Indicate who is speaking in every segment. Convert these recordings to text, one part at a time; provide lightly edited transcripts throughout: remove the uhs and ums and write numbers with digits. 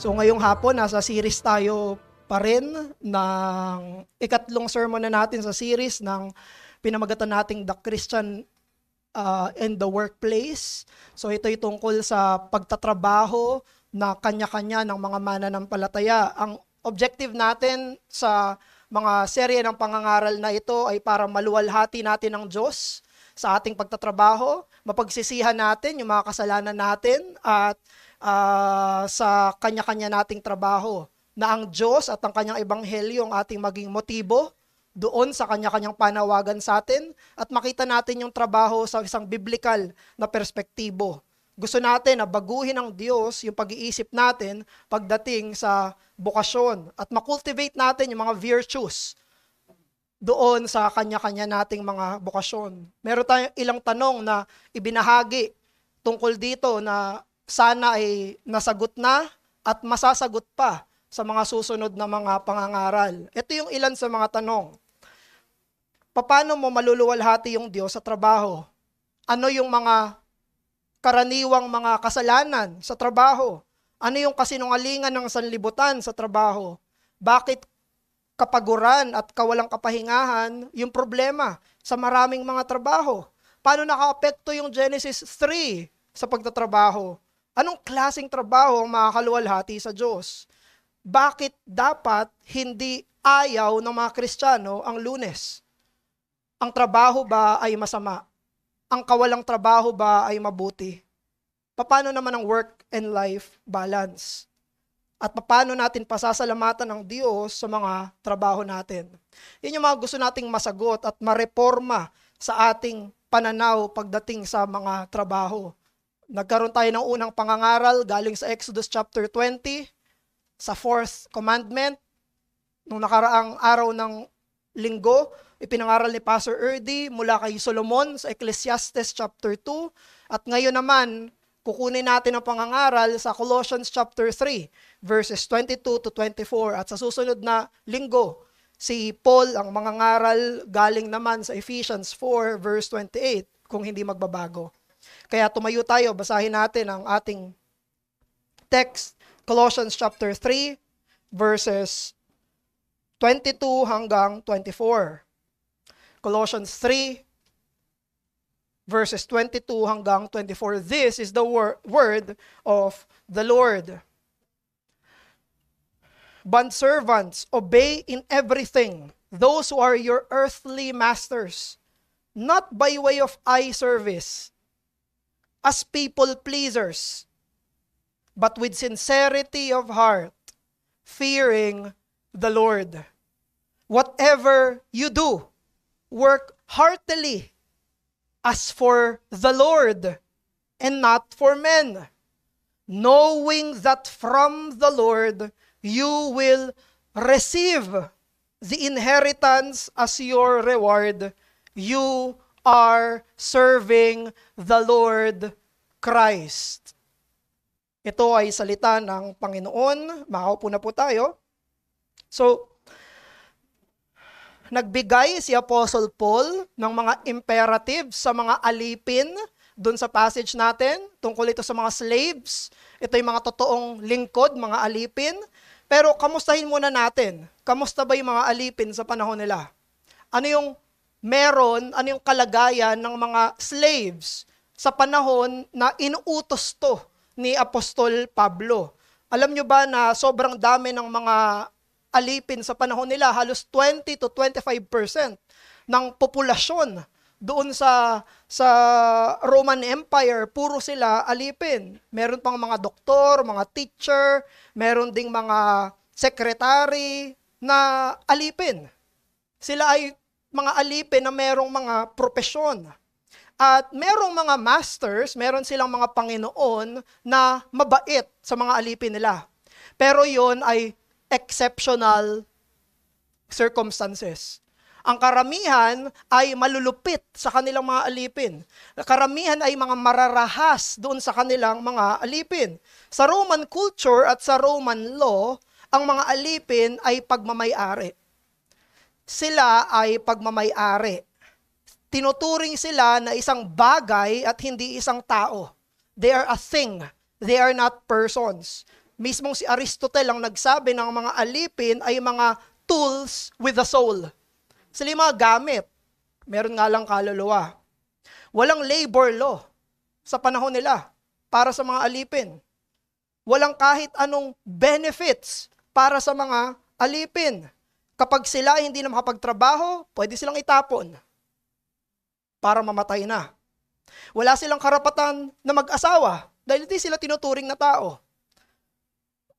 Speaker 1: So ngayong hapon, nasa series tayo pa rin ng ikatlong sermon na natin sa series ng pinamagatan nating The Christian in the Workplace. So ito'y tungkol sa pagtatrabaho na kanya-kanya ng mga mananampalataya. Ang objective natin sa mga serye ng pangangaral na ito ay para maluwalhati natin ang Diyos sa ating pagtatrabaho, mapagsisihan natin yung mga kasalanan natin at sa kanya-kanya nating trabaho, na ang Diyos at ang kanyang ebanghelyo ang ating maging motibo doon sa kanya-kanyang panawagan sa atin at makita natin yung trabaho sa isang biblical na perspektibo. Gusto natin na baguhin ng Diyos yung pag-iisip natin pagdating sa bokasyon at makultivate natin yung mga virtues doon sa kanya-kanya nating mga bokasyon. Meron tayong ilang tanong na ibinahagi tungkol dito na sana ay nasagot na at masasagot pa sa mga susunod na mga pangangaral. Ito yung ilan sa mga tanong. Paano mo maluluwalhati yung Diyos sa trabaho? Ano yung mga karaniwang mga kasalanan sa trabaho? Ano yung kasinungalingan ng sanlibutan sa trabaho? Bakit kapaguran at kawalang kapahingahan yung problema sa maraming mga trabaho? Paano nakaapekto yung Genesis 3 sa pagtatrabaho? Anong klaseng trabaho ang makakaluwalhati sa Diyos? Bakit dapat hindi ayaw ng mga Kristiyano ang Lunes? Ang trabaho ba ay masama? Ang kawalang trabaho ba ay mabuti? Paano naman ang work and life balance? At paano natin pasasalamatan ng Diyos sa mga trabaho natin? Yun yung mga gusto nating masagot at mareforma sa ating pananaw pagdating sa mga trabaho. Nagkaroon tayo ng unang pangangaral galing sa Exodus chapter 20, sa 4th commandment. Nung nakaraang araw ng linggo, ipinangaral ni Pastor Erdy mula kay Solomon sa Ecclesiastes chapter 2. At ngayon naman, kukunin natin ang pangangaral sa Colossians chapter 3, verses 22 to 24. At sa susunod na linggo, si Paul ang mangangaral galing naman sa Ephesians 4, verse 28, kung hindi magbabago. Kaya tumayo tayo, basahin natin ang ating text, Colossians chapter 3, verses 22 hanggang 24. Colossians 3, verses 22 hanggang 24. This is the word of the Lord. Bondservants, obey in everything those who are your earthly masters, not by way of eye service, as people pleasers, but with sincerity of heart, fearing the Lord. Whatever you do, work heartily as for the Lord and not for men, knowing that from the Lord you will receive the inheritance as your reward. You are serving the Lord Christ. Ito ay salita ng Panginoon. Makaupo na po tayo. So, nagbigay si Apostle Paul ng mga imperatives sa mga alipin doon sa passage natin. Tungkol ito sa mga slaves. Ito yung mga totoong lingkod, mga alipin. Pero kamustahin muna natin. Kamusta ba yung mga alipin sa panahon nila? Ano yung meron, ano yung kalagayan ng mga slaves sa panahon na inuutos to ni Apostol Pablo? Alam nyo ba na sobrang dami ng mga alipin sa panahon nila? Halos 20 to 25% ng populasyon doon sa Roman Empire, puro sila alipin. Meron pang mga doktor, mga teacher, meron ding mga secretary na alipin. Sila ay mga alipin na merong mga propesyon. At merong mga masters, meron silang mga Panginoon na mabait sa mga alipin nila. Pero yon ay exceptional circumstances. Ang karamihan ay malulupit sa kanilang mga alipin. Karamihan ay mga mararahas doon sa kanilang mga alipin. Sa Roman culture at sa Roman law, ang mga alipin ay pagmamay-ari. Sila ay pagmamay-ari. Tinuturing sila na isang bagay at hindi isang tao. They are a thing. They are not persons. mismong si Aristotle ang nagsabi ng mga alipin ay mga tools with a soul. Sila yung mga gamit. Meron nga lang kaluluwa. Walang labor law sa panahon nila para sa mga alipin. Walang kahit anong benefits para sa mga alipin. Kapag sila hindi na makapagtrabaho, pwede silang itapon para mamatay na. Wala silang karapatan na mag-asawa dahil hindi sila tinuturing na tao.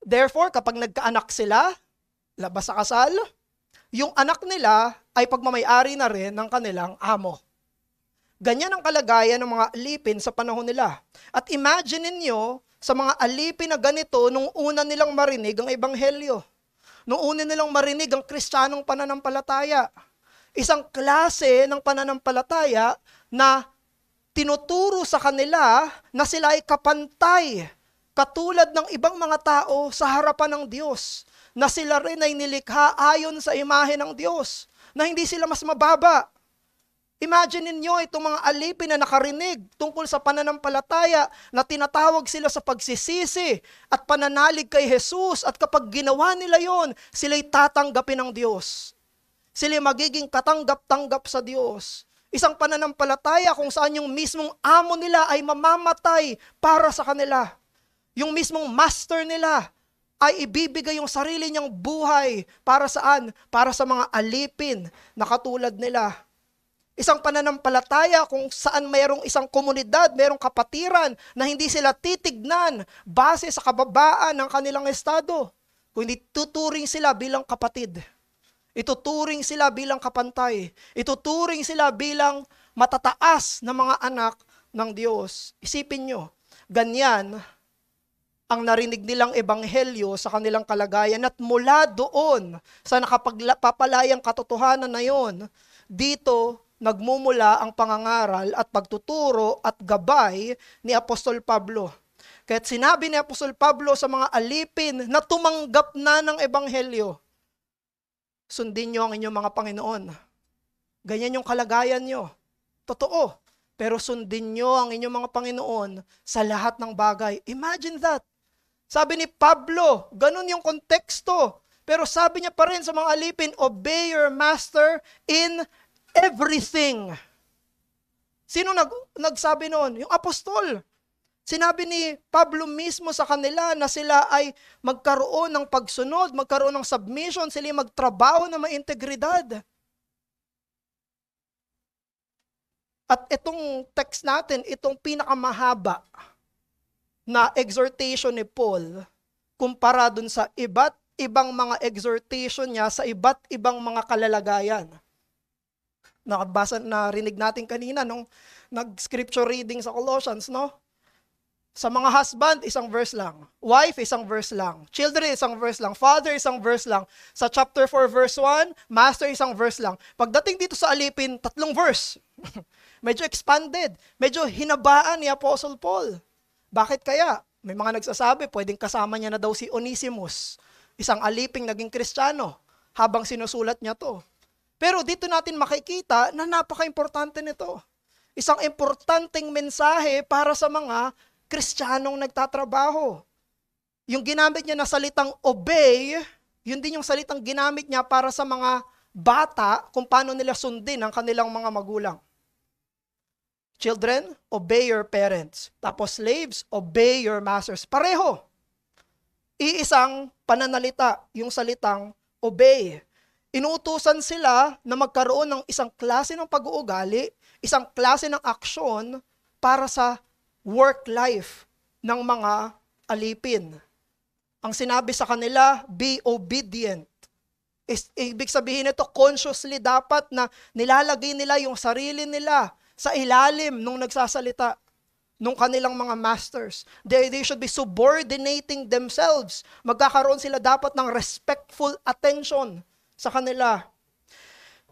Speaker 1: Therefore, kapag nagkaanak sila, labas sa kasal, yung anak nila ay pagmamay-ari na rin ng kanilang amo. Ganyan ang kalagayan ng mga alipin sa panahon nila. At imagine niyo sa mga alipin na ganito nung una nilang marinig ang ebanghelyo. Nung una nilang marinig ang kristyanong pananampalataya. Isang klase ng pananampalataya na tinuturo sa kanila na sila ay kapantay, katulad ng ibang mga tao sa harapan ng Diyos, na sila rin ay nilikha ayon sa imahe ng Diyos, na hindi sila mas mababa. Imagine niyo itong mga alipin na nakarinig tungkol sa pananampalataya na tinatawag sila sa pagsisisi at pananalig kay Jesus, at kapag ginawa nila yon, sila'y tatanggapin ng Diyos. Sila'y magiging katanggap-tanggap sa Diyos. Isang pananampalataya kung saan yung mismong amo nila ay mamamatay para sa kanila. Yung mismong master nila ay ibibigay yung sarili niyang buhay para saan? Para sa mga alipin na katulad nila. Isang pananampalataya kung saan mayroong isang komunidad, mayroong kapatiran na hindi sila titignan base sa kababaan ng kanilang estado, kundi tuturing sila bilang kapatid. Ituturing sila bilang kapantay. Ituturing sila bilang matataas na mga anak ng Diyos. Isipin nyo, ganyan ang narinig nilang ebanghelyo sa kanilang kalagayan, at mula doon sa nakapagpapalayang katotohanan na yon, dito nagmumula ang pangangaral at pagtuturo at gabay ni Apostol Pablo. Kaya't sinabi ni Apostol Pablo sa mga alipin na tumanggap na ng ebanghelyo, sundin nyo ang inyong mga Panginoon. Ganyan yung kalagayan nyo. Totoo. Pero sundin nyo ang inyong mga Panginoon sa lahat ng bagay. Imagine that. Sabi ni Pablo, ganun yung konteksto. Pero sabi niya pa rin sa mga alipin, obey your master in everything. Sino nagsabi noon? Yung apostol. Sinabi ni Pablo mismo sa kanila na sila ay magkaroon ng pagsunod, magkaroon ng submission, sila ay magtrabaho na may integridad. At itong text natin, itong pinakamahaba na exhortation ni Paul, kumpara dun sa iba't ibang mga exhortation niya sa iba't ibang mga kalalagayan. Narinig natin kanina nung nag-scripture reading sa Colossians, no? Sa mga husband, isang verse lang. Wife, isang verse lang. Children, isang verse lang. Father, isang verse lang. Sa chapter 4, verse 1, master, isang verse lang. Pagdating dito sa alipin, 3 verse. Medyo expanded. Medyo hinabaan ni Apostle Paul. Bakit kaya? May mga nagsasabi, pwedeng kasama niya na daw si Onesimus, isang aliping naging Kristiyano, habang sinusulat niya to. Pero dito natin makikita na napaka-importante nito. Isang importanteng mensahe para sa mga Kristiyanong nagtatrabaho. Yung ginamit niya na salitang obey, yun din yung salitang ginamit niya para sa mga bata kung paano nila sundin ang kanilang mga magulang. Children, obey your parents. Tapos slaves, obey your masters. Pareho. Iisang pananalita, yung salitang obey. Inuutusan sila na magkaroon ng isang klase ng pag-uugali, isang klase ng aksyon para sa work life ng mga alipin. Ang sinabi sa kanila, be obedient. Ibig sabihin nito, consciously dapat na nilalagay nila yung sarili nila sa ilalim nung nagsasalita nung kanilang mga masters. They should be subordinating themselves. Magkakaroon sila dapat ng respectful attention sa kanila.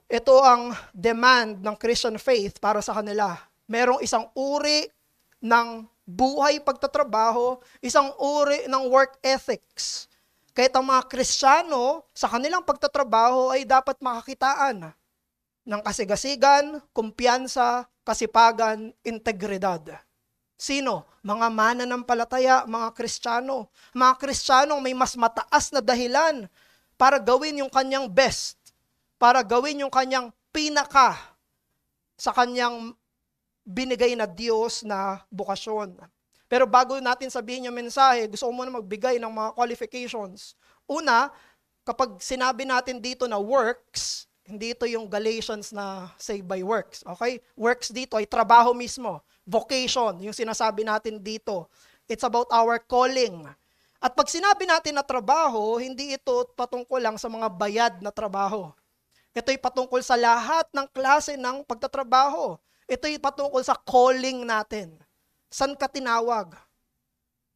Speaker 1: Ito ang demand ng Christian faith para sa kanila. Merong isang uri ng buhay pagtatrabaho, isang uri ng work ethics. Kahit ang mga Kristiyano sa kanilang pagtatrabaho ay dapat makakitaan ng kasigasigan, kumpiyansa, kasipagan, integridad. Sino? Mga mananampalataya, mga Kristiyano. Mga Kristiyanong may mas mataas na dahilan para gawin yung kanyang best, para gawin yung kanyang pinaka sa kanyang binigay na Diyos na bukasyon. Pero bago natin sabihin yung mensahe, gusto ko muna magbigay ng mga qualifications. Una, kapag sinabi natin dito na works, hindi ito yung Galatians na saved by works. Okay? Works dito ay trabaho mismo. Vocation, yung sinasabi natin dito. It's about our calling. At pag sinabi natin na trabaho, hindi ito patungkol lang sa mga bayad na trabaho. Ito'y patungkol sa lahat ng klase ng pagtatrabaho. Ito'y patungkol sa calling natin. San ka tinawag?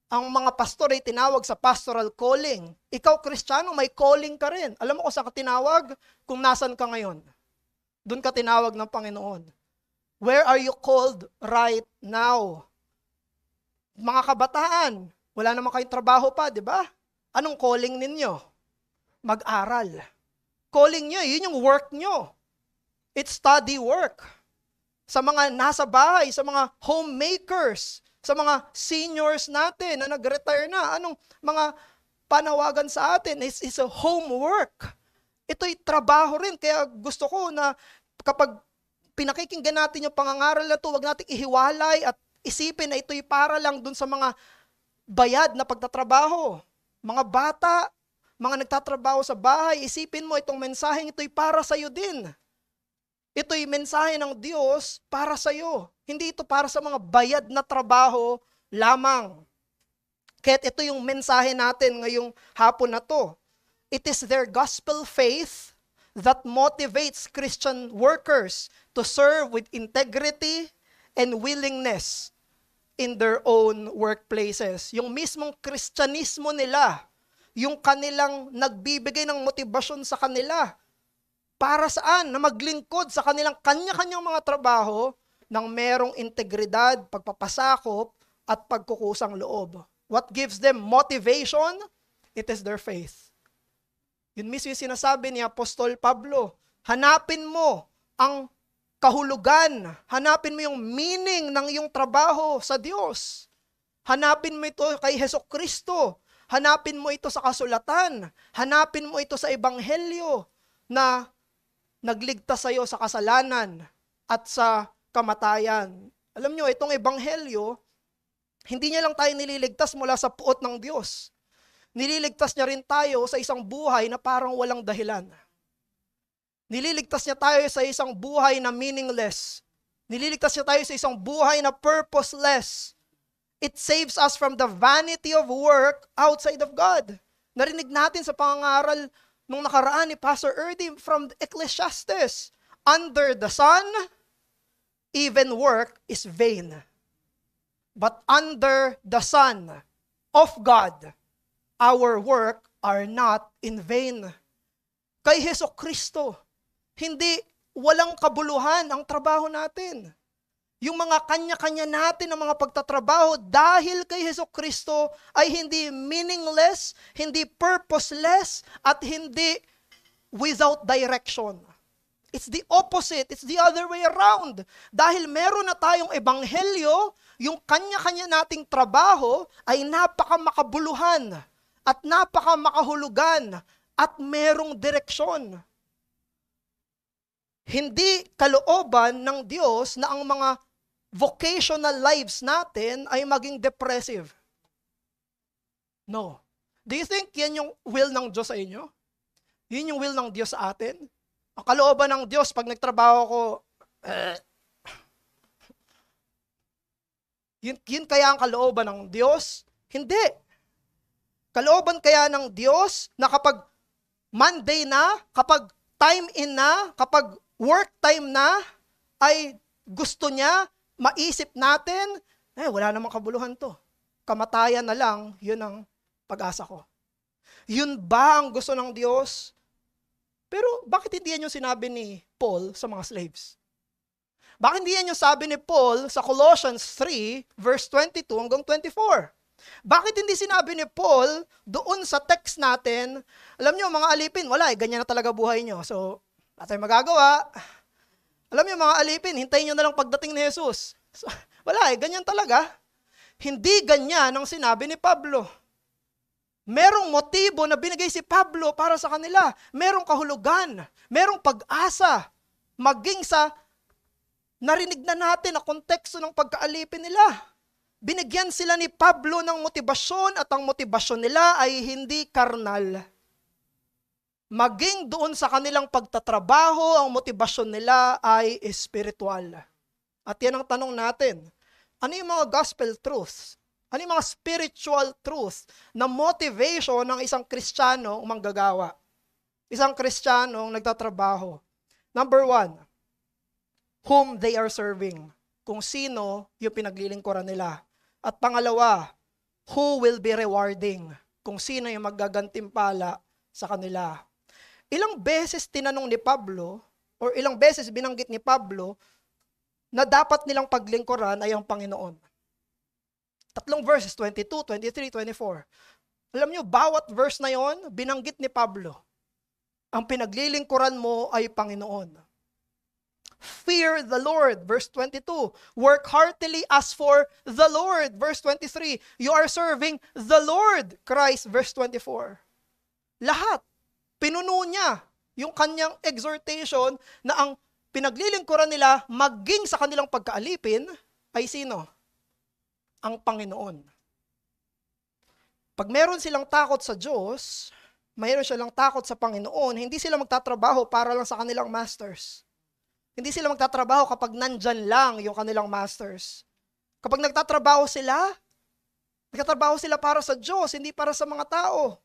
Speaker 1: Ang mga pastor ay tinawag sa pastoral calling. Ikaw, Kristiyano, may calling ka rin. Alam mo kung saan ka tinawag? Kung nasan ka ngayon. Doon ka tinawag ng Panginoon. Where are you called right now? Mga kabataan, wala naman kayong trabaho pa, di ba? Anong calling ninyo? Mag-aral. Calling nyo, yun yung work nyo. It's study work. Sa mga nasa bahay, sa mga homemakers, sa mga seniors natin na nag-retire na, anong mga panawagan sa atin is a homework. Ito'y trabaho rin, kaya gusto ko na kapag pinakikinggan natin yung pangangaral na ito, wag natin ihiwalay at isipin na ito'y para lang dun sa mga bayad na pagtatrabaho. Mga bata, mga nagtatrabaho sa bahay, isipin mo itong mensaheng ito'y para sa'yo din. Ito'y mensahe ng Diyos para sa iyo. Hindi ito para sa mga bayad na trabaho lamang. Kaya't ito yung mensahe natin ngayong hapon na to. It is their gospel faith that motivates Christian workers to serve with integrity and willingness in their own workplaces. Yung mismong Kristyanismo nila, yung kanilang nagbibigay ng motibasyon sa kanila, para saan? Na maglingkod sa kanilang kanya-kanyang mga trabaho ng merong integridad, pagpapasakop, at pagkukusang loob. What gives them motivation? It is their faith. Yun mismo yung sinasabi ni Apostol Pablo. Hanapin mo ang kahulugan. Hanapin mo yung meaning ng iyong trabaho sa Diyos. Hanapin mo ito kay Hesukristo. Hanapin mo ito sa kasulatan. Hanapin mo ito sa ebanghelyo na nagligtas sa iyo sa kasalanan at sa kamatayan. Alam nyo, itong ebanghelyo, hindi niya lang tayo nililigtas mula sa puot ng Diyos. Nililigtas niya rin tayo sa isang buhay na parang walang dahilan. Nililigtas niya tayo sa isang buhay na meaningless. Nililigtas niya tayo sa isang buhay na purposeless. It saves us from the vanity of work outside of God. Narinig natin sa pangangaral nung nakaraan ni Pastor Erdy from Ecclesiastes, under the sun, even work is vain. But under the sun of God, our work are not in vain. Kay Hesukristo, hindi walang kabuluhan ang trabaho natin. Yung mga kanya-kanya natin ng mga pagtatrabaho dahil kay Hesukristo ay hindi meaningless, hindi purposeless, at hindi without direction. It's the opposite. It's the other way around. Dahil meron na tayong ebanghelyo, yung kanya-kanya nating trabaho ay napaka-makabuluhan at napaka-makahulugan at merong direksyon. Hindi kalooban ng Diyos na ang mga vocational lives natin ay maging depressive. No. Do you think yan yung will ng Diyos sa inyo? Yun yung will ng Diyos sa atin? Ang kalooban ng Diyos, pag nagtrabaho ko, yun kaya ang kalooban ng Diyos? Hindi. Kalooban kaya ng Diyos na kapag Monday na, kapag time in na, kapag work time na, ay gusto niya, maisip natin, wala namang kabuluhan to. Kamatayan na lang, yun ang pag-asa ko. Yun ba ang gusto ng Diyos? Pero bakit hindi yan yung sinabi ni Paul sa mga slaves? Bakit hindi yan yung sabi ni Paul sa Colossians 3, verse 22 hanggang 24? Bakit hindi sinabi ni Paul doon sa text natin, alam nyo mga alipin, wala ganyan na talaga buhay nyo. So, wala tayong magagawa. Alam niyo mga alipin, hintayin niyo na lang pagdating ni Jesus. So, wala ganyan talaga. Hindi ganyan ang sinabi ni Pablo. Merong motibo na binigay si Pablo para sa kanila. Merong kahulugan, merong pag-asa, maging sa narinig na natin na konteksto ng pagkaalipin nila. Binigyan sila ni Pablo ng motibasyon at ang motibasyon nila ay hindi karnal. Maging doon sa kanilang pagtatrabaho, ang motibasyon nila ay espiritual. At yan ang tanong natin. Ano yung mga gospel truths? Ano yung mga spiritual truths na motivation ng isang Kristiyano manggagawa? Isang Kristiyanong nagtatrabaho. Number 1, whom they are serving. Kung sino yung pinaglilingkuran nila. At pangalawa, who will be rewarding. Kung sino yung maggagantimpala sa kanila. Ilang beses tinanong ni Pablo, or ilang beses binanggit ni Pablo, na dapat nilang paglingkuran ay ang Panginoon. 3 verses, 22, 23, 24. Alam nyo, bawat verse na yon, binanggit ni Pablo. Ang pinaglilingkuran mo ay Panginoon. Fear the Lord, verse 22. Work heartily as for the Lord, verse 23. You are serving the Lord, Christ, verse 24. Lahat, pinuno niya yung kanyang exhortation na ang pinaglilingkuran nila maging sa kanilang pagkaalipin ay sino? Ang Panginoon. Pag meron silang takot sa Diyos, mayroon silang takot sa Panginoon, hindi sila magtatrabaho para lang sa kanilang masters. Hindi sila magtatrabaho kapag nandyan lang yung kanilang masters. Kapag nagtatrabaho sila para sa Diyos, hindi para sa mga tao.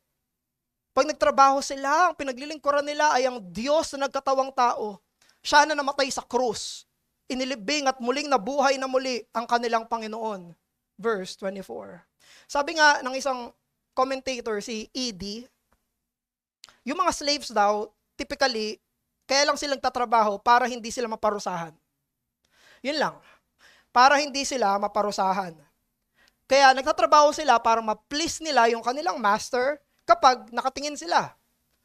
Speaker 1: Pag nagtrabaho sila, ang pinaglilingkuran nila ay ang Diyos na nagkatawang tao. Siya na namatay sa krus. Inilibing at muling nabuhay na muli ang kanilang Panginoon. Verse 24. Sabi nga ng isang commentator, si E.D., yung mga slaves daw, typically, kaya lang silang tatrabaho para hindi sila maparusahan. Yun lang. Para hindi sila maparusahan. Kaya nagtatrabaho sila para ma-please nila yung kanilang master kapag nakatingin sila.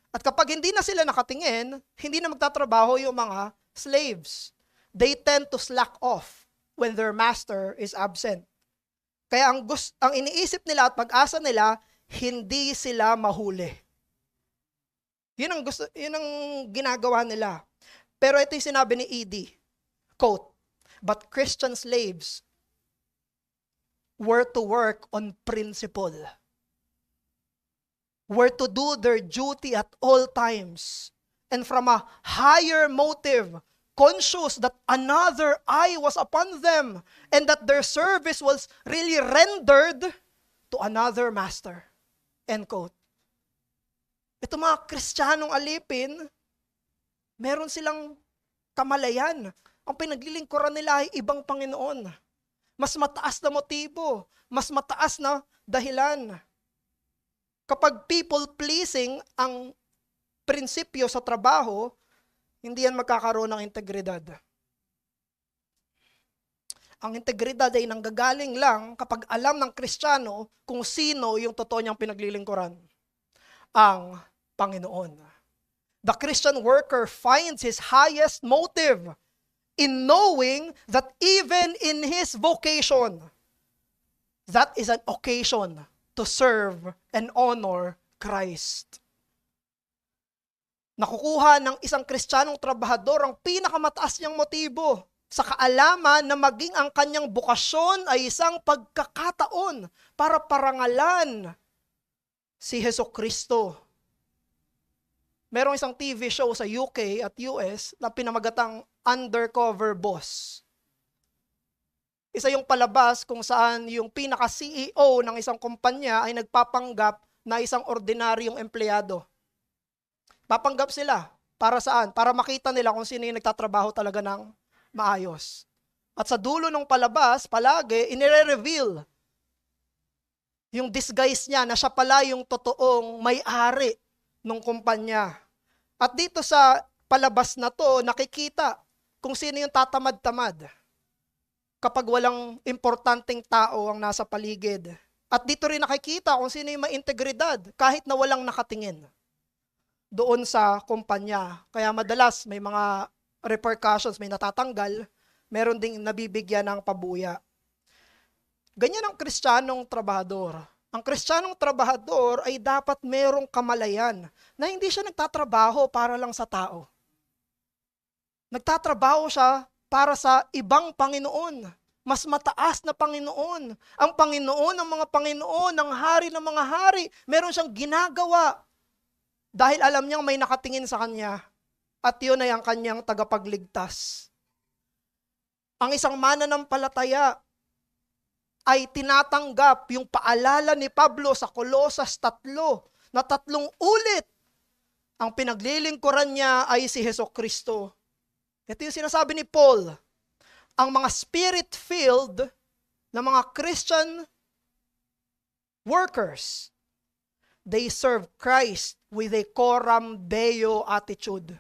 Speaker 1: At kapag hindi na sila nakatingin, hindi na magtatrabaho yung mga slaves. They tend to slack off when their master is absent. Kaya ang iniisip nila at pag-asa nila, hindi sila mahuli. Yun ang ginagawa nila. Pero ito yung sinabi ni E.D., quote, "But Christian slaves were to work on principle. Were to do their duty at all times, and from a higher motive, conscious that another eye was upon them, and that their service was really rendered to another master." End quote. Ito mga Kristiyanong alipin, meron silang kamalayan. Ang pinaglilingkuran nila ay ibang Panginoon. Mas mataas na motibo, mas mataas na dahilan. Kapag people-pleasing ang prinsipyo sa trabaho, hindi yan magkakaroon ng integridad. Ang integridad ay nanggagaling lang kapag alam ng Kristiyano kung sino yung totoo niyang pinaglilingkuran. Ang Panginoon. The Christian worker finds his highest motive in knowing that even in his vocation, that is an occasion to serve and honor Christ. Nakukuha ng isang Kristiyanong trabahador ang pinakamataas niyang motibo sa kaalaman na maging ang kanyang bukasyon ay isang pagkakataon para parangalan si Hesukristo. Merong isang TV show sa UK at US na pinamagatang Undercover Boss. Isa yung palabas kung saan yung pinaka-CEO ng isang kumpanya ay nagpapanggap na isang ordinaryong empleyado. Papanggap sila. Para saan? Para makita nila kung sino yung nagtatrabaho talaga ng maayos. At sa dulo ng palabas, palagi, inire-reveal yung disguise niya na siya pala yung totoong may-ari ng kumpanya. At dito sa palabas na to, nakikita kung sino yung tatamad-tamad kapag walang importanteng tao ang nasa paligid. At dito rin nakikita kung sino yung ma-integridad kahit na walang nakatingin doon sa kumpanya. Kaya madalas may mga repercussions, may natatanggal, meron ding nabibigyan ng pabuya. Ganyan ang Kristiyanong trabahador. Ang Kristiyanong trabahador ay dapat merong kamalayan na hindi siya nagtatrabaho para lang sa tao. Nagtatrabaho siya para sa ibang Panginoon. Mas mataas na Panginoon. Ang Panginoon ng mga Panginoon, ang Hari ng mga Hari. Meron siyang ginagawa. Dahil alam niyang may nakatingin sa kanya. At yun ay ang kanyang tagapagligtas. Ang isang mananampalataya ay tinatanggap yung paalala ni Pablo sa Kolosas 3 na 3 ulit. Ang pinaglilingkuran niya ay si Hesukristo. Ito yung sinasabi ni Paul. Ang mga spirit-filled na mga Christian workers, they serve Christ with a coram deo attitude.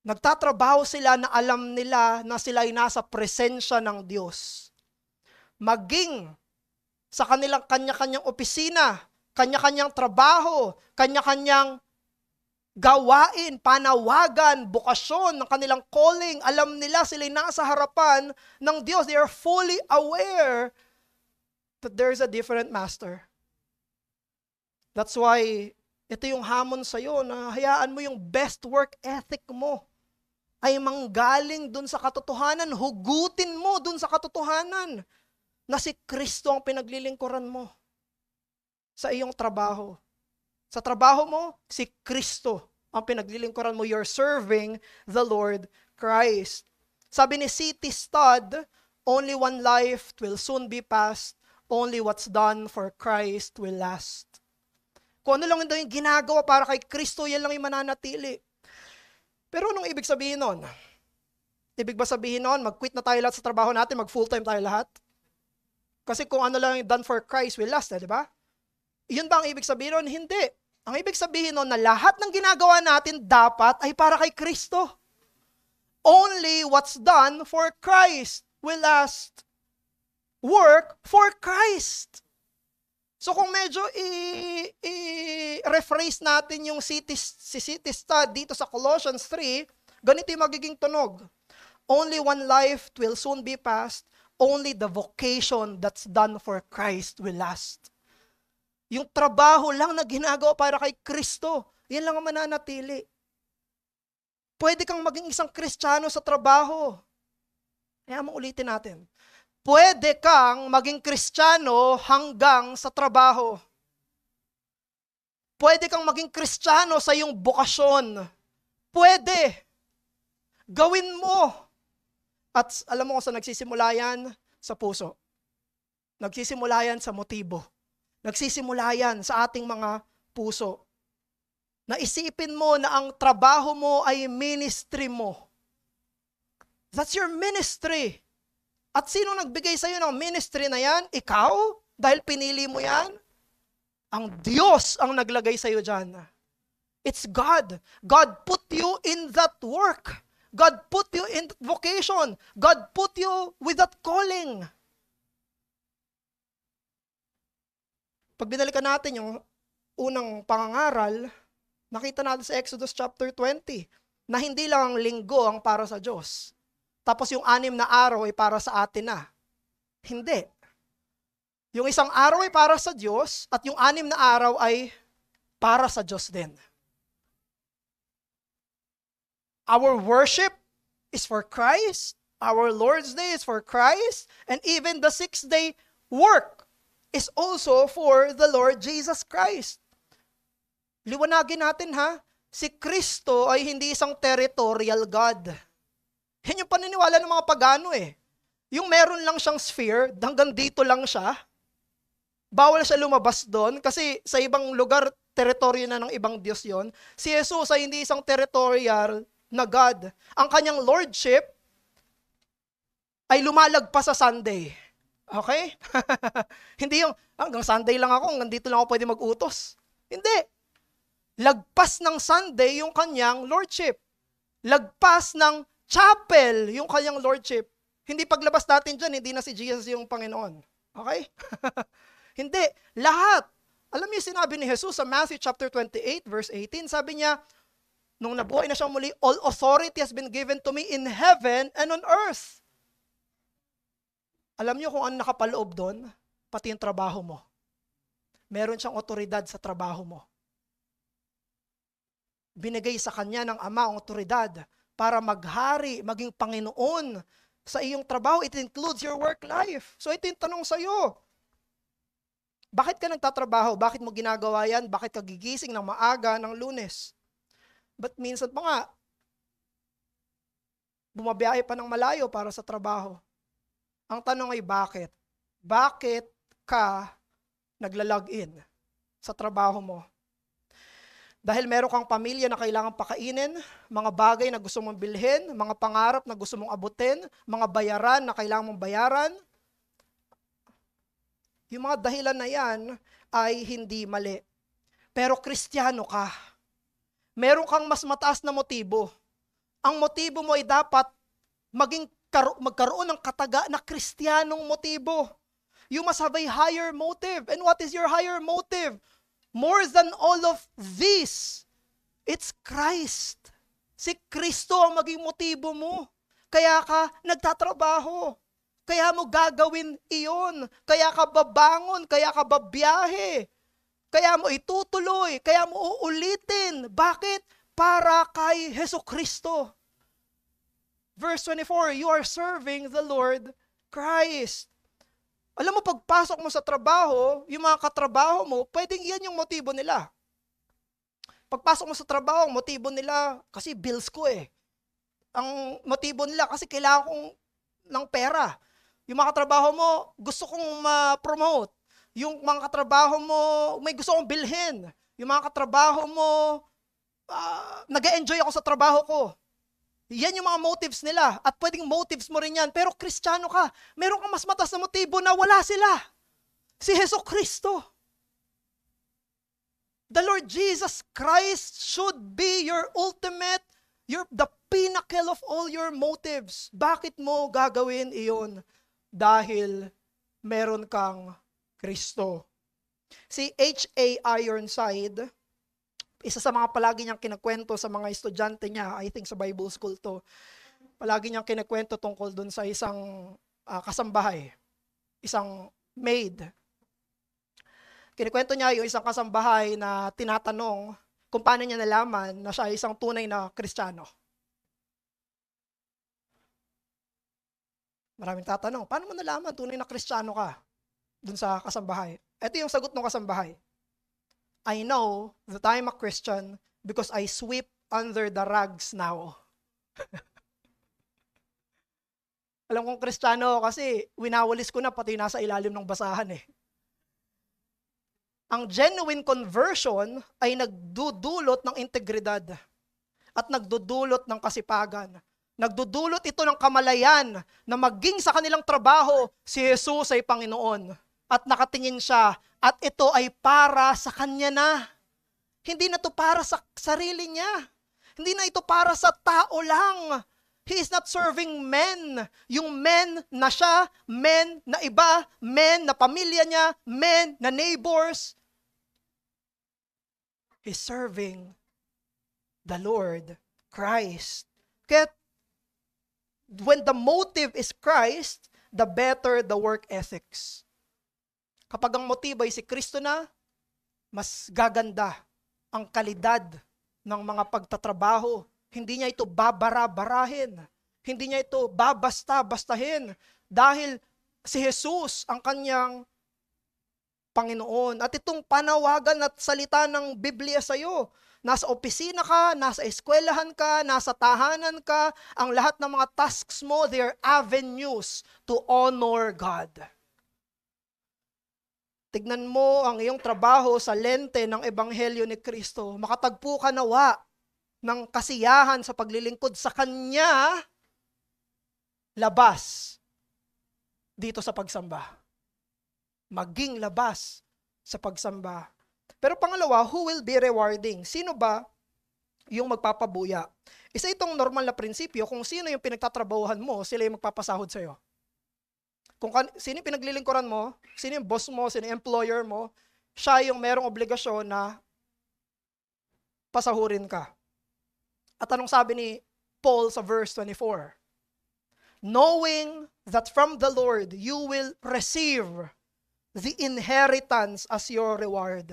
Speaker 1: Nagtatrabaho sila na alam nila na sila ay nasa presensya ng Diyos. Maging sa kanilang kanya-kanyang opisina, kanya-kanyang trabaho, kanya-kanyang gawain, panawagan, bukasyon ng kanilang calling, alam nila sila ay nasa harapan ng Diyos. They are fully aware that there is a different master. That's why ito yung hamon sa'yo na hayaan mo yung best work ethic mo ay manggaling dun sa katotohanan, hugutin mo dun sa katotohanan na si Kristo ang pinaglilingkuran mo sa iyong trabaho. Sa trabaho mo, si Kristo ang pinaglilingkuran mo. You're serving the Lord Christ. Sabi ni C.T. Studd, only one life will soon be past, only what's done for Christ will last. Kung ano lang yung ginagawa para kay Kristo, yan lang yung mananatili. Pero anong ibig sabihin nun? Ibig ba sabihin nun, mag-quit na tayo lahat sa trabaho natin, mag-full-time tayo lahat? Kasi kung ano lang yung done for Christ will last, di ba? Yun ba ang ibig sabihin nun? Hindi. Ang ibig sabihin nun na lahat ng ginagawa natin dapat ay para kay Kristo. Only what's done for Christ will last. Work for Christ. So kung medyo i-rephrase natin yung city stud dito sa Colossians 3, ganito yung magiging tunog. Only one life will soon be past, only the vocation that's done for Christ will last. Yung trabaho lang na ginagawa para kay Kristo, yan lang ang mananatili. Pwede kang maging isang Kristiyano sa trabaho. Kaya ulitin natin. Pwede kang maging Kristiyano hanggang sa trabaho. Pwede kang maging Kristiyano sa iyong bokasyon. Pwede. Gawin mo. At alam mo kung saan nagsisimula yan? Sa puso. Nagsisimula yan sa motibo. Nagsisimula yan sa ating mga puso. Naisipin mo na ang trabaho mo ay ministry mo. That's your ministry. At sino nagbigay sa iyo ng ministry na yan? Ikaw? Dahil pinili mo yan? Ang Diyos ang naglagay sa iyo dyan. It's God. God put you in that work. God put you in that vocation. God put you with that calling. Pag binalikan natin yung unang pangangaral, nakita natin sa Exodus chapter 20 na hindi lang ang linggo ang para sa Diyos. Tapos yung 6 na araw ay para sa atin na. Hindi. Yung isang araw ay para sa Diyos at yung 6 na araw ay para sa Diyos din. Our worship is for Christ. Our Lord's Day is for Christ. And even the 6th day work is also for the Lord Jesus Christ. Liwanagin natin ha, si Kristo ay hindi isang territorial God. Yan yung paniniwala ng mga pagano eh. Yung meron lang siyang sphere, hanggang dito lang siya. Bawal siya lumabas doon kasi sa ibang lugar, teritoryo na ng ibang Diyos yon. Si Jesus ay hindi isang territorial na God. Ang kanyang lordship ay lumalagpas sa Sunday. Okay? Hindi yung hanggang Sunday lang ako, hanggang dito lang ako pwede mag-utos. Hindi. Lagpas ng Sunday yung kanyang lordship. Lagpas ng chapel yung kanyang lordship. Hindi paglabas natin dyan, hindi na si Jesus yung Panginoon. Okay? Hindi. Lahat. Alam niyo sinabi ni Jesus sa Matthew chapter 28 verse 18, sabi niya, nung nabuhay na siyang muli, all authority has been given to me in heaven and on earth. Alam niyo kung ano nakapaloob doon? Pati yung trabaho mo. Meron siyang otoridad sa trabaho mo. Binigay sa kanya ng Ama ang otoridad para maghari, maging Panginoon sa iyong trabaho. It includes your work life. So ito yung tanong sa'yo. Bakit ka nagtatrabaho? Bakit mo ginagawa yan? Bakit ka gigising ng maaga ng Lunes? But minsan pa nga, bumabiyahe pa ng malayo para sa trabaho. Ang tanong ay bakit? Bakit ka nagla-log-in sa trabaho mo? Dahil meron kang pamilya na kailangang pakainin, mga bagay na gusto mong bilhin, mga pangarap na gusto mong abutin, mga bayaran na kailangan mong bayaran. Yung mga dahilan na yan ay hindi mali. Pero Kristiyano ka. Meron kang mas mataas na motibo. Ang motibo mo ay dapat magkaroon ng kataga na Kristiyanong motibo. You must have a higher motive. And what is your higher motive? More than all of this, it's Christ. Si Kristo ang maging motibo mo. Kaya ka nagtatrabaho. Kaya mo gagawin iyon. Kaya ka babangon. Kaya ka babiyahe. Kaya mo itutuloy. Kaya mo uulitin. Bakit? Para kay Jesucristo. Verse 24, you are serving the Lord Christ. Alam mo, pagpasok mo sa trabaho, yung mga katrabaho mo, pwedeng iyan yung motibo nila. Pagpasok mo sa trabaho, motibo nila, kasi bills ko eh. Ang motibo nila, kasi kailangan kong ng pera. Yung mga katrabaho mo, gusto kong ma-promote. Yung mga katrabaho mo, may gusto kong bilhin. Yung mga katrabaho mo, nag-enjoy ako sa trabaho ko. Yan yung mga motives nila. At pwedeng motives mo rin yan. Pero Kristiyano ka. Meron kang mas mataas na motibo na wala sila. Si Jesucristo. The Lord Jesus Christ should be your ultimate, the pinnacle of all your motives. Bakit mo gagawin iyon? Dahil meron kang Kristo. Si H.A. Ironside, isa sa mga palagi niyang kinakwento sa mga estudyante niya, I think sa Bible school to, palagi niyang kinakwento tungkol dun sa isang kasambahay, isang maid. Kinikwento niya yung isang kasambahay na tinatanong kung paano niya nalaman na siya ay isang tunay na Kristiyano. Maraming tatanong, paano mo nalaman tunay na Kristiyano ka dun sa kasambahay? Ito yung sagot ng kasambahay. I know that I'm a Christian because I sweep under the rugs now. Alam kong Kristiyano kasi winawalis ko na pati nasa ilalim ng basahan eh. Ang genuine conversion ay nagdudulot ng integridad at nagdudulot ng kasipagan. Nagdudulot ito ng kamalayan na maging sa kanilang trabaho si Jesus ay Panginoon at nakatingin siya at ito ay para sa kanya na. Hindi na ito para sa sarili niya. Hindi na ito para sa tao lang. He is not serving men. Yung men na siya, men na iba, men na pamilya niya, men na neighbors. He's serving the Lord Christ. Kaya when the motive is Christ, the better the work ethics. Kapag ang motibo ay si Kristo na, mas gaganda ang kalidad ng mga pagtatrabaho. Hindi niya ito babara-barahin. Hindi niya ito babasta-bastahin. Dahil si Jesus ang kanyang Panginoon. At itong panawagan at salita ng Biblia sa iyo, nasa opisina ka, nasa eskwelahan ka, nasa tahanan ka, ang lahat ng mga tasks mo, they are avenues to honor God. Tignan mo ang iyong trabaho sa lente ng Ebanghelyo ni Kristo. Makatagpo ka nawa ng kasiyahan sa paglilingkod sa Kanya, labas dito sa pagsamba. Maging labas sa pagsamba. Pero pangalawa, who will be rewarding? Sino ba yung magpapabuya? Isa itong normal na prinsipyo, kung sino yung pinagtatrabahuhan mo, sila yung magpapasahod sa'yo. Kung sino yung pinaglilingkuran mo, sino yung boss mo, sino yung employer mo, siya yung merong obligasyon na pasahurin ka. At anong sabi ni Paul sa verse 24? Knowing that from the Lord you will receive the inheritance as your reward.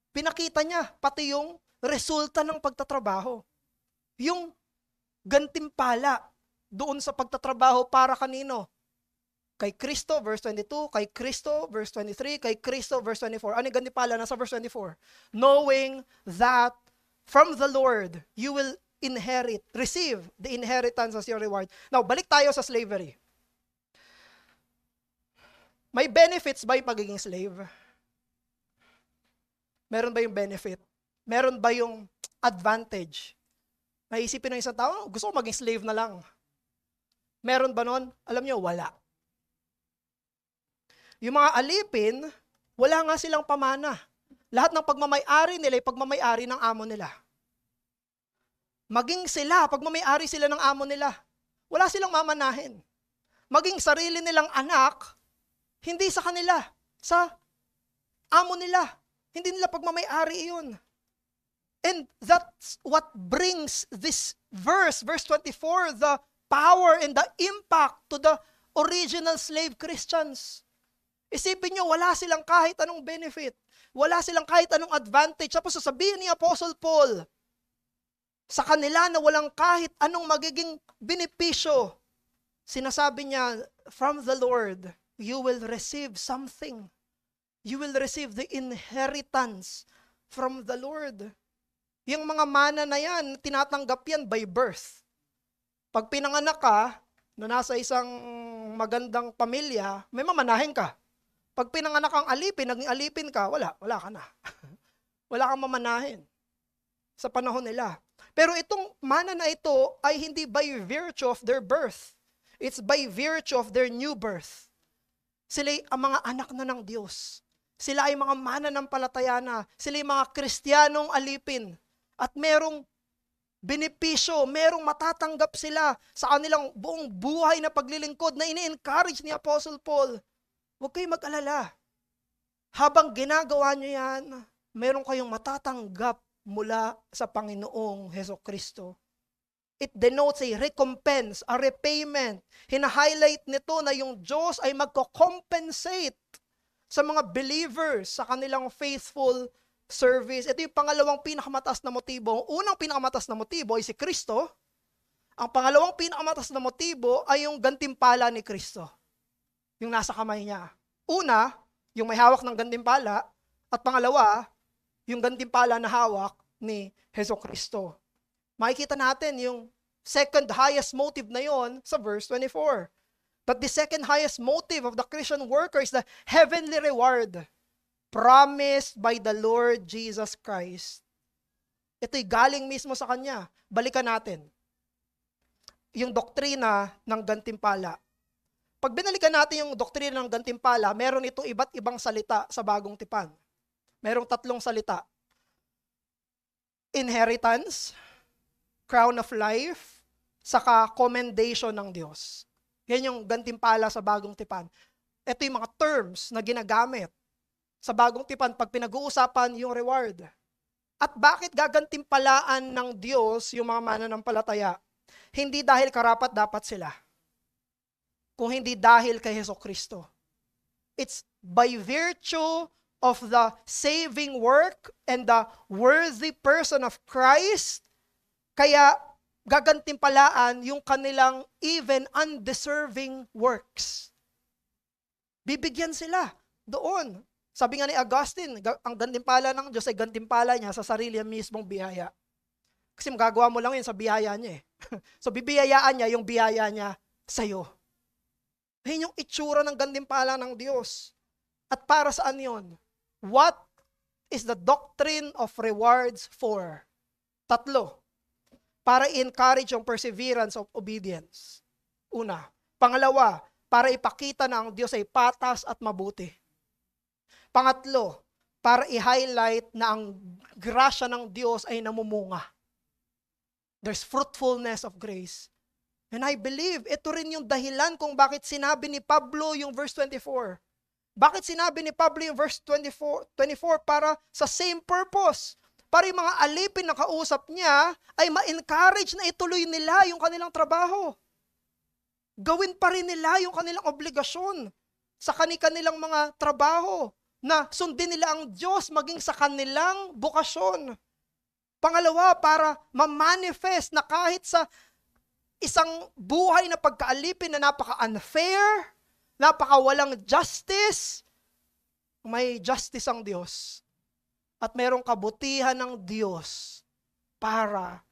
Speaker 1: Pinakita niya pati yung resulta ng pagtatrabaho. Yung gantimpala doon sa pagtatrabaho para kanino? Kay Kristo, verse 22, kay Kristo, verse 23, kay Kristo, verse 24. Ano yung gantimpala? Nasa verse 24. Knowing that from the Lord you will receive the inheritance as your reward. Now, balik tayo sa slavery. May benefits ba yung pagiging slave? Meron ba yung benefit? Meron ba yung advantage? Naisipin ng isang tao, gusto ko maging slave na lang. Meron ba nun? Alam nyo, wala. Yung mga alipin, wala nga silang pamana. Lahat ng pagmamay-ari nila ay pagmamay-ari ng amo nila. Maging sila, pagmamay-ari sila ng amo nila. Wala silang mamanahin. Maging sarili nilang anak, hindi sa kanila, sa amo nila. Hindi nila pagmamay-ari iyon. And that's what brings this verse 24, the power and the impact to the original slave Christians. Isipin nyo, wala silang kahit anong benefit. Wala silang kahit anong advantage. Tapos sasabihin ni Apostle Paul, sa kanila na walang kahit anong magiging benepisyo, sinasabi niya, from the Lord, you will receive something. You will receive the inheritance from the Lord. Yung mga mana na yan, tinatanggap yan by birth. Pag pinanganak ka, na nasa isang magandang pamilya, may mamanahin ka. Pag pinanganak kang alipin, naging alipin ka, wala ka na. Wala kang mamanahin sa panahon nila. Pero itong mana na ito ay hindi by virtue of their birth. It's by virtue of their new birth. Sila ay ang mga anak na ng Diyos. Sila ay mga mananampalataya na. Sila ay mga Kristiyanong alipin. At merong benepisyo, merong matatanggap sila sa kanilang buong buhay na paglilingkod na ini-encourage ni Apostle Paul. Huwag kayong mag-alala. Habang ginagawa nyo yan, meron kayong matatanggap mula sa Panginoong Hesukristo. It denotes a recompense, a repayment. Hina-highlight nito na yung Diyos ay magko-compensate sa mga believers sa kanilang faithful service. Ito yung pangalawang pinakamataas na motibo. Ang unang pinakamataas na motibo ay si Kristo. Ang pangalawang pinakamataas na motibo ay yung gantimpala ni Kristo. Yung nasa kamay niya. Una, yung may hawak ng gantimpala. At pangalawa, yung gantimpala na hawak ni Hesukristo. Makikita natin yung second highest motive na yon sa verse 24. But the second highest motive of the Christian worker is the heavenly reward promised by the Lord Jesus Christ. Ito'y galing mismo sa Kanya. Balikan natin yung doktrina ng gantimpala. Pag binalikan natin yung doktrina ng gantimpala, meron itong iba't ibang salita sa Bagong Tipan. Merong 3 salita. Inheritance, crown of life, saka commendation ng Diyos. Yan yung gantimpala sa Bagong Tipan. Ito yung mga terms na ginagamit sa Bagong Tipan pag pinag-uusapan yung reward. At bakit gagantimpalaan ng Diyos yung mga mananampalataya? Hindi dahil karapat-dapat sila, kung hindi dahil kay Hesukristo. It's by virtue of the saving work and the worthy person of Christ, kaya gagantimpalaan yung kanilang even undeserving works. Bibigyan sila doon. Sabi nga ni Augustine, ang gantimpala ng Diyos ay gantimpala niya sa sarili niya mismong biyaya. Kasi magagawa mo lang yun sa biyaya niya eh. So bibiyayaan niya yung biyaya niya sa'yo. Yun yung itsura ng gantimpala ng Diyos. At para saan yun? What is the doctrine of rewards for? 3. Para i-encourage yung perseverance of obedience. Una. Pangalawa, para ipakita na ang Diyos ay patas at mabuti. Pangatlo, para i-highlight na ang grasya ng Diyos ay namumunga. There's fruitfulness of grace. And I believe, ito rin yung dahilan kung bakit sinabi ni Pablo yung verse 24. Bakit sinabi ni Pablo yung verse 24 para sa same purpose. Para yung mga alipin na kausap niya ay ma-encourage na ituloy nila yung kanilang trabaho. gawin pa rin nila yung kanilang obligasyon sa kanilang mga trabaho, na sundin nila ang Diyos maging sa kanilang bukasyon. Pangalawa, para ma-manifest na kahit sa isang buhay na pagkaalipin na napaka-unfair, napaka-walang justice, may justice ang Diyos. At mayroong kabutihan ng Diyos para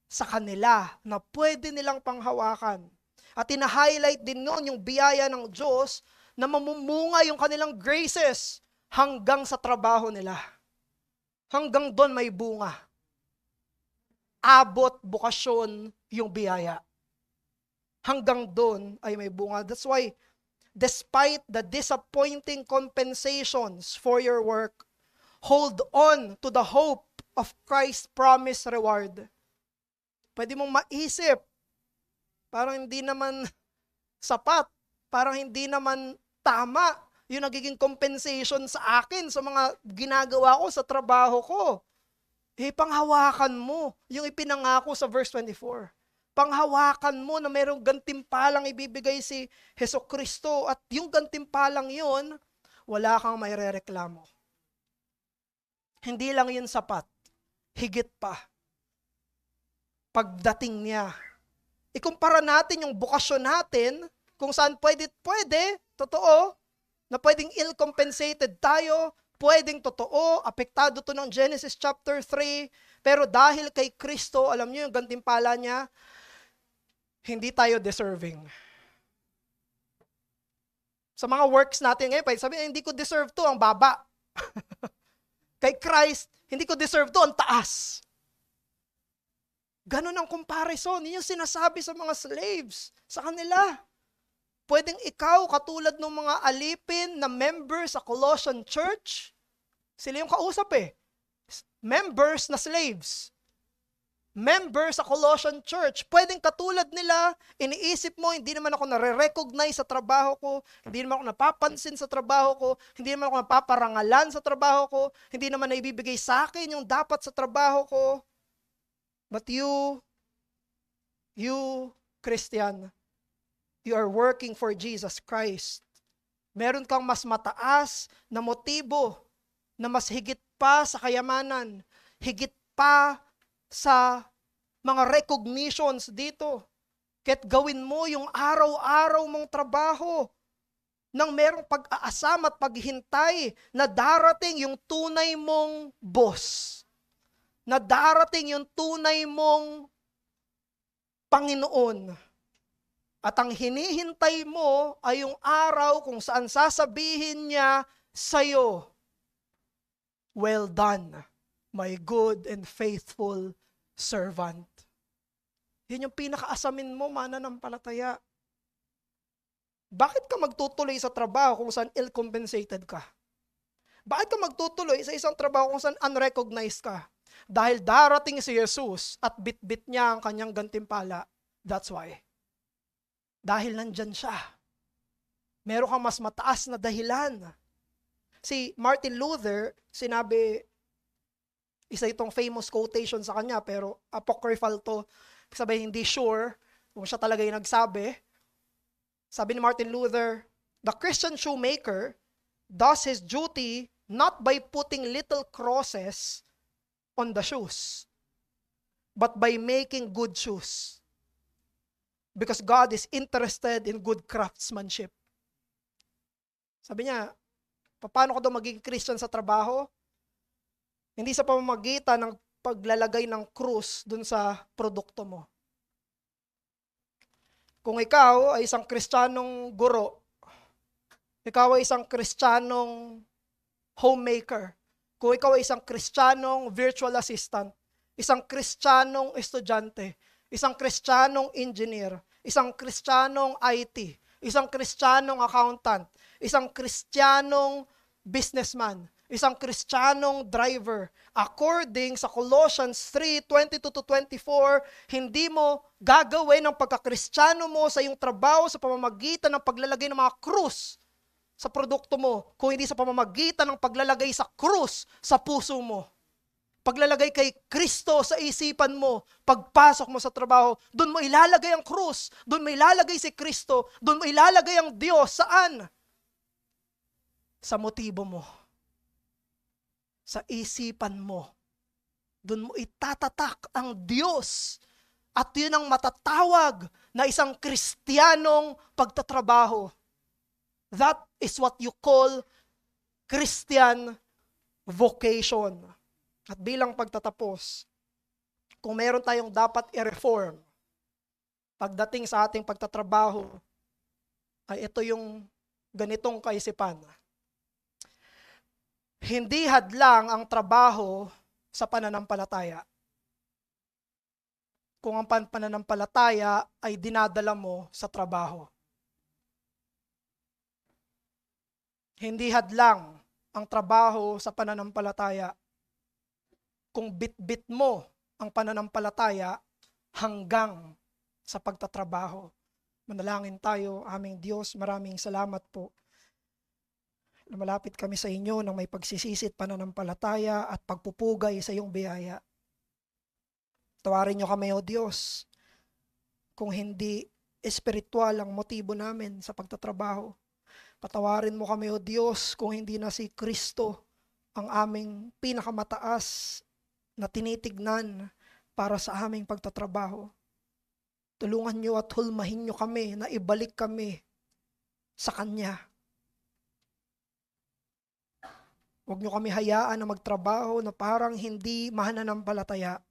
Speaker 1: sa kanila na pwede nilang panghawakan. At ina-highlight din noon yung biyaya ng Diyos na mamumunga yung kanilang graces hanggang sa trabaho nila. Hanggang doon may bunga. Abot, bukasyon yung biyaya. Hanggang doon ay may bunga. That's why, despite the disappointing compensations for your work, hold on to the hope of Christ's promised reward. Pwede mong maisip, parang hindi naman sapat, parang hindi naman tama yung nagiging compensation sa akin sa mga ginagawa ko sa trabaho ko. Panghawakan mo yung ipinangako sa verse 24. Panghawakan mo na mayroong gantimpalang ibibigay si Hesukristo, at yung gantimpalang yun, wala kang mairereklamo. Hindi lang yun sapat, higit pa. Pagdating niya, ikumpara natin yung bukasyon natin, kung saan pwede, totoo, na pwedeng ill-compensated tayo, pwedeng totoo, apektado to ng Genesis chapter 3, pero dahil kay Kristo, alam niyo yung gantimpala niya, hindi tayo deserving. Sa mga works natin ngayon, pwede sabihin, hindi ko deserve to, ang baba. Kay Christ, hindi ko deserve to, ang taas. Ganon ang comparison. Yun yung sinasabi sa mga slaves, sa kanila. Pwedeng ikaw, katulad ng mga alipin na members sa Colossian Church, sila yung kausap members na slaves. Members sa Colossian Church, pwedeng katulad nila, iniisip mo, hindi naman ako nare-recognize sa trabaho ko, hindi naman ako napapansin sa trabaho ko, hindi naman ako napaparangalan sa trabaho ko, hindi naman naibibigay sa akin yung dapat sa trabaho ko. But you, Christian, you are working for Jesus Christ. Meron kang mas mataas na motibo, na mas higit pa sa kayamanan, higit pa sa mga recognitions dito. Kaya't gawin mo yung araw-araw mong trabaho nang merong pag-aasam at paghihintay na darating yung tunay mong boss, na darating yung tunay mong Panginoon. At ang hinihintay mo ay yung araw kung saan sasabihin niya sa'yo, "Well done, my good and faithful servant." Yun yung pinakaasamin mo, mananampalataya. Bakit ka magtutuloy sa trabaho kung saan ill-compensated ka? Bakit ka magtutuloy sa isang trabaho kung saan unrecognized ka? Dahil darating si Jesus at bit-bit niya ang kanyang gantimpala. That's why. Dahil nandyan siya. Meron kang mas mataas na dahilan. Si Martin Luther, sinabi, isa itong famous quotation sa kanya, pero apocryphal to. Sabi, hindi sure kung siya talaga yung nagsabi. Sabi ni Martin Luther, "The Christian shoemaker does his duty not by putting little crosses on the shoes, but by making good shoes. Because God is interested in good craftsmanship." Sabi niya, paano ko daw magiging Christian sa trabaho? Hindi sa pamamagitan ng paglalagay ng krus dun sa produkto mo. Kung ikaw ay isang Kristiyanong guro, ikaw ay isang Kristiyanong homemaker, kung ikaw ay isang Kristiyanong virtual assistant, isang Kristiyanong estudyante, isang Kristiyanong engineer, isang Kristiyanong IT, isang Kristiyanong accountant, isang Kristiyanong businessman, isang Kristiyanong driver, according sa Colossians 3:22-24, hindi mo gagawin ang pagkakristiyano mo sa iyong trabaho sa pamamagitan ng paglalagay ng mga krus sa produkto mo, kung hindi sa pamamagitan ng paglalagay sa krus sa puso mo. paglalagay kay Kristo sa isipan mo, pagpasok mo sa trabaho, doon mo ilalagay ang krus, doon mo ilalagay si Kristo, doon mo ilalagay ang Diyos. Saan? Sa motibo mo. Sa isipan mo. Doon mo itatatak ang Diyos. At yun ang matatawag na isang Kristiyanong pagtatrabaho. That is what you call Christian vocation. At bilang pagtatapos, kung meron tayong dapat i-reform pagdating sa ating pagtatrabaho, ay ito yung ganitong kaisipan. Hindi hadlang ang trabaho sa pananampalataya. Kung ang pananampalataya ay dinadala mo sa trabaho. Hindi hadlang ang trabaho sa pananampalataya kung bit-bit mo ang pananampalataya hanggang sa pagtatrabaho. Manalangin tayo, aming Diyos, maraming salamat po. Lumalapit kami sa inyo ng may pagsisisit, pananampalataya at pagpupugay sa iyong biyaya. Tawarin niyo kami, O Diyos, kung hindi espiritual ang motibo namin sa pagtatrabaho. Patawarin mo kami, O Diyos, kung hindi na si Kristo ang aming pinakamataas na tinitignan para sa aming pagtatrabaho. Tulungan niyo at hulmahin niyo kami na ibalik kami sa Kanya. Huwag niyo kami hayaan na magtrabaho na parang hindi mananampalataya,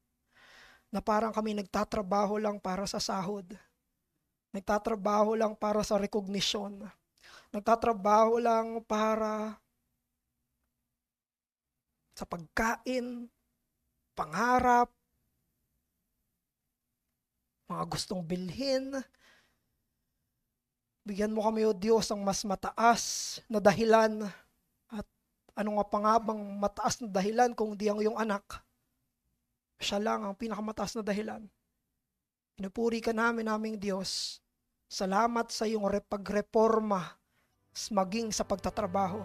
Speaker 1: na parang kami nagtatrabaho lang para sa sahod, nagtatrabaho lang para sa recognition, nagtatrabaho lang para sa pagkain, pangarap, mga gustong bilhin. Bigyan mo kami, O Diyos, ang mas mataas na dahilan. At ano nga pa nga bang mataas na dahilan kung di ang iyong anak? Siya lang ang pinakamataas na dahilan. Pinupuri ka namin, aming Diyos. Salamat sa iyong pagreforma maging sa pagtatrabaho.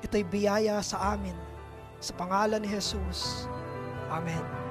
Speaker 1: Ito'y biyaya sa amin. Sa pangalan ni Jesus. Amen.